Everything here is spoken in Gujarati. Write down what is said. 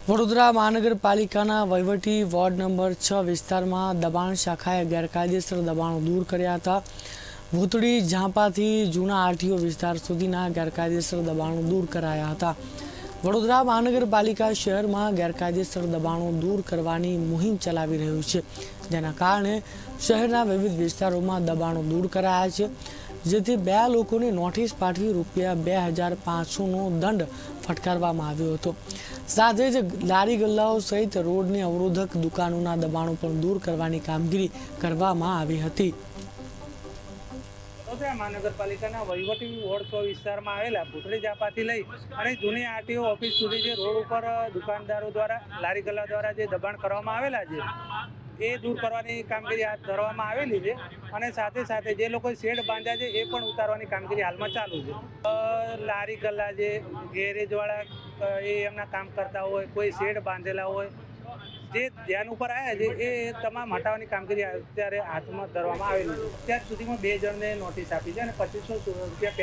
વડોદરા મહાનગરપાલિકાના વહીવટી વોર્ડ નંબર 6 વિસ્તારમાં દબાણ શાખાએ ગેરકાયદેસર દબાણો દૂર કર્યા હતા। ભૂતળી ઝાંપાથી જૂના આરટીઓ વિસ્તાર સુધીના ગેરકાયદેસર દબાણો દૂર કરાયા હતા। વડોદરા મહાનગરપાલિકા શહેરમાં ગેરકાયદેસર દબાણો દૂર કરવાની મુહિમ ચલાવી રહ્યું છે, જેના કારણે શહેરના વિવિધ વિસ્તારોમાં દબાણો દૂર કરાયા છે, જેથી 2 લોકોને નોટિસ પાઠવી ₹2500નો દંડ ફટકારવામાં આવ્યો હતો। સાથે જ લારી ગલ્લાઓ સહિત રોડની અવરોધક દુકાનોના દબાણો પણ દૂર કરવાની કામગીરી કરવામાં આવી હતી। વડોદરા મહાનગરપાલિકાના વહીવટી વોર્ડ 6 વિસ્તારમાં આવેલા ભૂતળી ઝાંપાથી લઈ અને જૂની આરટીઓ ઓફિસ સુધી જે રોડ ઉપર દુકાનદારો દ્વારા લારી ગલ્લા દ્વારા જે દબાણ કરવામાં આવેલા છે એ દૂર કરવાની કામગીરી હાથ ધરવામાં આવેલી છે અને સાથે સાથે જે લોકો શેડ બાંધ્યા છે એ પણ ઉતારવાની કામગીરી હાલમાં ચાલુ છે। લારી ગલ્લા જે ગેરેજવાળા એ એમના કામ કરતા હોય, કોઈ શેડ બાંધેલા હોય, જે ધ્યાન ઉપર આવ્યા છે એ તમામ હટાવવાની કામગીરી અત્યારે હાથમાં ધરવામાં આવેલી છે। ત્યાં સુધીમાં 2 જણને નોટિસ આપી છે અને ₹2500